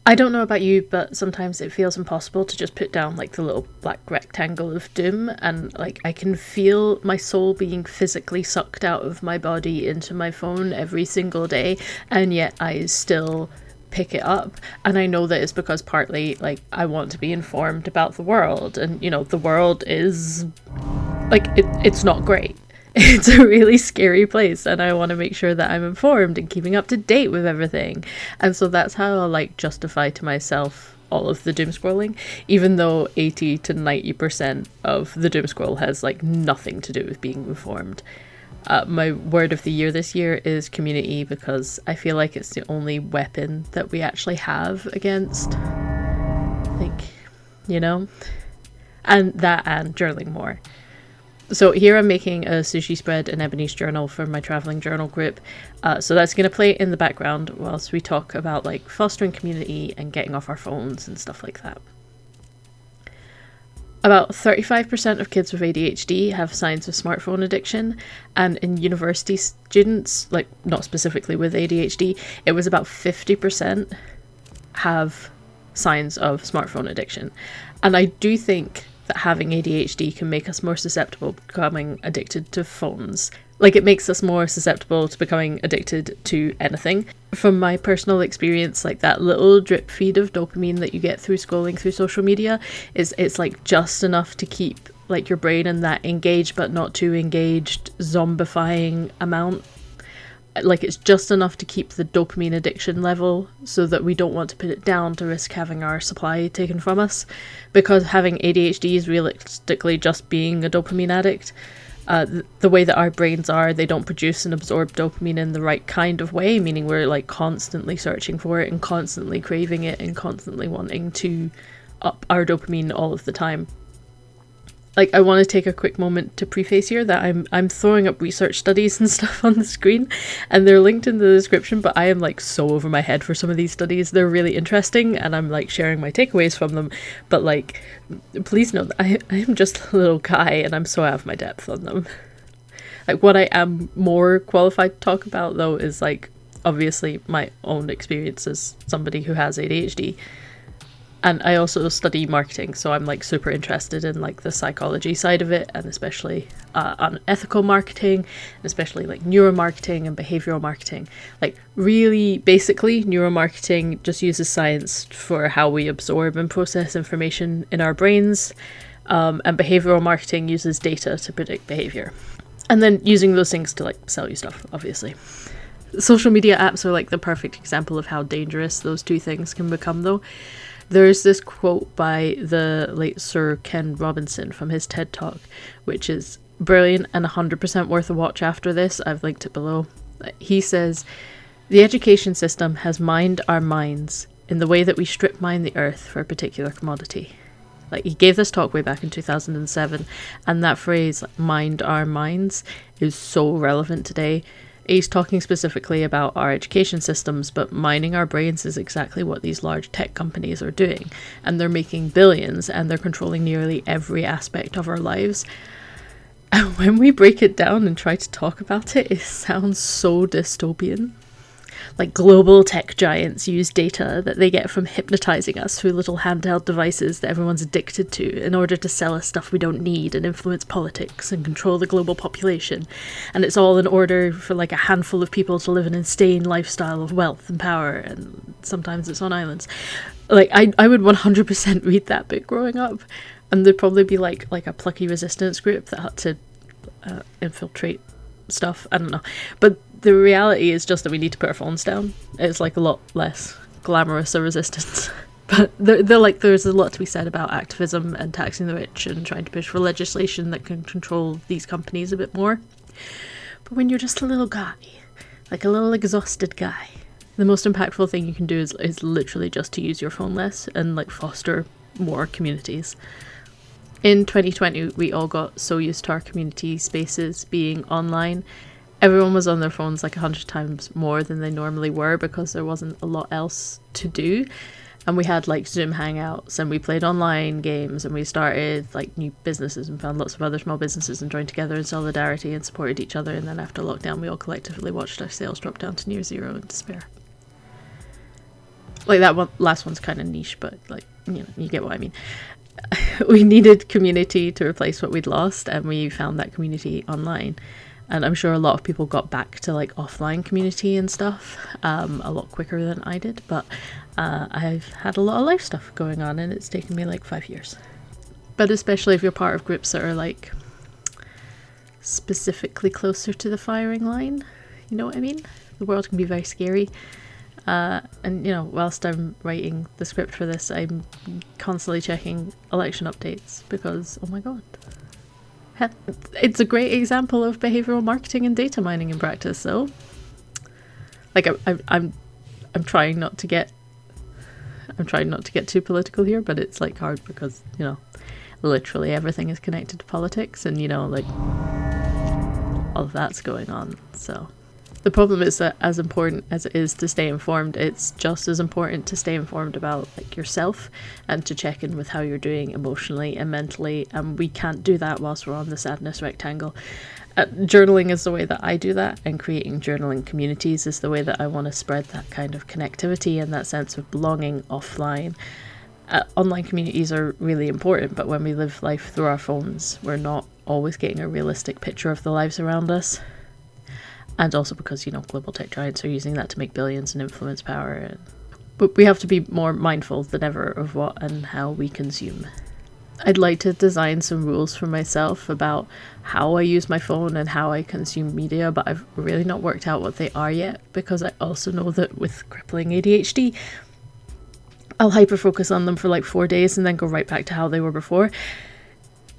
I don't know about you, but sometimes it feels impossible to just put down like the little black rectangle of doom, and like I can feel my soul being physically sucked out of my body into my phone every single day, and yet I still pick it up. And I know that it's because partly like I want to be informed about the world, and you know, the world is like it's not great. It's a really scary place, and I want to make sure that I'm informed and keeping up to date with everything. And so that's how I like justify to myself all of the doom scrolling, even though 80 to 90% of the doom scroll has like nothing to do with being informed. My word of the year this year is community, because I feel like it's the only weapon that we actually have against, like, you know, and journaling more. So here I'm making a sushi spread and Ebony's journal for my traveling journal group. So that's going to play in the background whilst we talk about like fostering community and getting off our phones and stuff like that. About 35% of kids with ADHD have signs of smartphone addiction, and in university students, like not specifically with ADHD, it was about 50% have signs of smartphone addiction. And I do think that having ADHD can make us more susceptible to becoming addicted to phones. Like, it makes us more susceptible to becoming addicted to anything. From my personal experience, like that little drip feed of dopamine that you get through scrolling through social media it's like just enough to keep like your brain in that engaged but not too engaged zombifying amount. Like, it's just enough to keep the dopamine addiction level so that we don't want to put it down to risk having our supply taken from us. Because having ADHD is realistically just being a dopamine addict. The way that our brains are, they don't produce and absorb dopamine in the right kind of way, meaning we're like constantly searching for it and constantly craving it and constantly wanting to up our dopamine all of the time. Like, I want to take a quick moment to preface here that I'm throwing up research studies and stuff on the screen, and they're linked in the description, but I am like so over my head for some of these studies. They're really interesting, and I'm like sharing my takeaways from them, but like, please know that I am just a little guy, and I'm so out of my depth on them. Like, what I am more qualified to talk about, though, is like, obviously my own experience as somebody who has ADHD. And I also study marketing, so I'm like super interested in like the psychology side of it, and especially on ethical marketing, and especially like neuromarketing and behavioral marketing. Like, really basically, neuromarketing just uses science for how we absorb and process information in our brains, and behavioral marketing uses data to predict behavior. And then using those things to like sell you stuff, obviously. Social media apps are like the perfect example of how dangerous those two things can become, though. There's this quote by the late Sir Ken Robinson from his TED Talk, which is brilliant and 100% worth a watch after this. I've linked it below. He says, "The education system has mined our minds in the way that we strip mine the earth for a particular commodity." Like, he gave this talk way back in 2007, and that phrase, like, "mined our minds," is so relevant today. He's talking specifically about our education systems, but mining our brains is exactly what these large tech companies are doing. And they're making billions, and they're controlling nearly every aspect of our lives. And when we break it down and try to talk about it, it sounds so dystopian. Like, global tech giants use data that they get from hypnotizing us through little handheld devices that everyone's addicted to in order to sell us stuff we don't need and influence politics and control the global population. And it's all in order for like a handful of people to live an insane lifestyle of wealth and power, and sometimes it's on islands. Like, I would 100% read that bit growing up, and there'd probably be like a plucky resistance group that had to infiltrate stuff. I don't know. But the reality is just that we need to put our phones down. It's like a lot less glamorous a resistance. But they're like, there's a lot to be said about activism and taxing the rich and trying to push for legislation that can control these companies a bit more. But when you're just a little guy, like a little exhausted guy, the most impactful thing you can do is literally just to use your phone less and like foster more communities. In 2020, we all got so used to our community spaces being online. Everyone was on their phones like 100 times more than they normally were because there wasn't a lot else to do. And we had like Zoom hangouts, and we played online games, and we started like new businesses and found lots of other small businesses and joined together in solidarity and supported each other. And then after lockdown, we all collectively watched our sales drop down to near zero in despair. like that one, last one's kind of niche, but like, you know, you get what I mean. We needed community to replace what we'd lost, and we found that community online. And I'm sure a lot of people got back to like offline community and stuff a lot quicker than I did, but I've had a lot of life stuff going on, and it's taken me like 5 years. But especially if you're part of groups that are like specifically closer to the firing line, you know what I mean? The world can be very scary. And you know, whilst I'm writing the script for this, I'm constantly checking election updates because, oh my god, it's a great example of behavioral marketing and data mining in practice. So, like, I'm trying not to get too political here, but it's like hard because, you know, literally everything is connected to politics, and you know, like, all of that's going on. So the problem is that as important as it is to stay informed, it's just as important to stay informed about like yourself and to check in with how you're doing emotionally and mentally. And we can't do that whilst we're on the sadness rectangle. Journaling is the way that I do that, and creating journaling communities is the way that I want to spread that kind of connectivity and that sense of belonging offline. Online communities are really important, but when we live life through our phones, we're not always getting a realistic picture of the lives around us. And also because, you know, global tech giants are using that to make billions and influence power. But we have to be more mindful than ever of what and how we consume. I'd like to design some rules for myself about how I use my phone and how I consume media, but I've really not worked out what they are yet, because I also know that with crippling ADHD, I'll hyper-focus on them for like 4 days and then go right back to how they were before.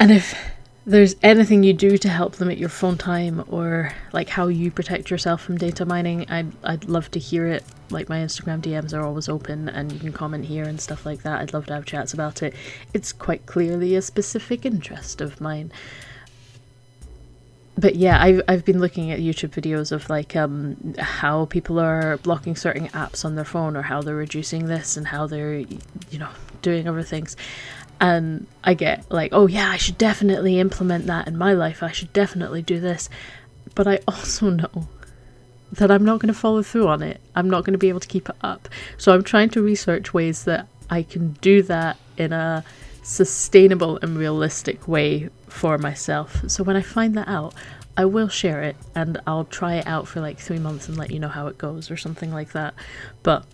And if there's anything you do to help limit your phone time, or like how you protect yourself from data mining, I'd love to hear it. Like, my Instagram DMs are always open and you can comment here and stuff like that. I'd love to have chats about it. It's quite clearly a specific interest of mine. But yeah, I've been looking at YouTube videos of like how people are blocking certain apps on their phone, or how they're reducing this and how they're, you know, doing other things. And I get like, oh yeah, I should definitely implement that in my life. I should definitely do this. But I also know that I'm not going to follow through on it. I'm not going to be able to keep it up. So I'm trying to research ways that I can do that in a sustainable and realistic way for myself. So when I find that out, I will share it, and I'll try it out for like 3 months and let you know how it goes or something like that. But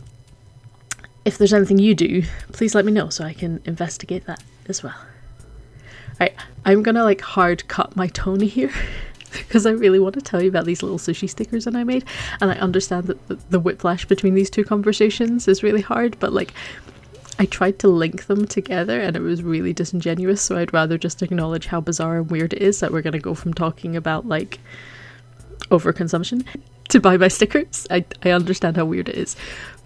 if there's anything you do, please let me know so I can investigate that as well. Right, I'm gonna like hard cut my tone here because I really want to tell you about these little sushi stickers that I made, and I understand that the whiplash between these two conversations is really hard, but like, I tried to link them together and it was really disingenuous, so I'd rather just acknowledge how bizarre and weird it is that we're gonna go from talking about like overconsumption to buy my stickers. I understand how weird it is.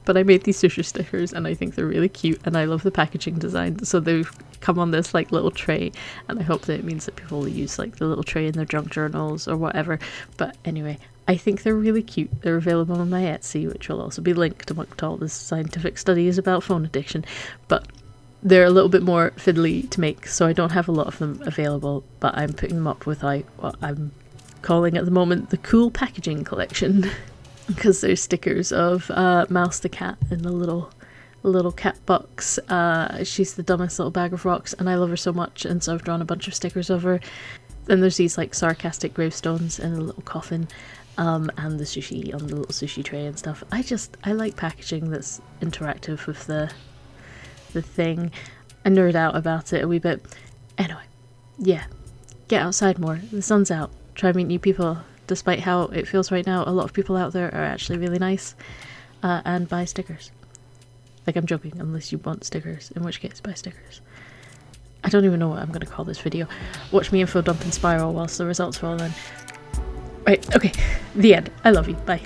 But I made these sushi stickers and I think they're really cute, and I love the packaging design. So they've come on this like little tray, and I hope that it means that people will use like the little tray in their junk journals or whatever. But anyway, I think they're really cute. They're available on my Etsy, which will also be linked amongst all the scientific studies about phone addiction. But they're a little bit more fiddly to make, so I don't have a lot of them available, but I'm putting them up with what I'm calling at the moment the cool packaging collection. Because there's stickers of Mouse the cat in the little cat box. She's the dumbest little bag of rocks, and I love her so much, and so I've drawn a bunch of stickers of her. Then there's these like sarcastic gravestones in a little coffin, and the sushi on the little sushi tray and stuff. I like packaging that's interactive with the thing. I nerd out about it a wee bit. Anyway, yeah, get outside more. The sun's out. Try and meet new people. Despite how it feels right now, a lot of people out there are actually really nice, and buy stickers. Like, I'm joking, unless you want stickers, in which case buy stickers. I don't even know what I'm going to call this video. Watch me info dump and spiral whilst the results roll in. Right, okay, the end. I love you, bye.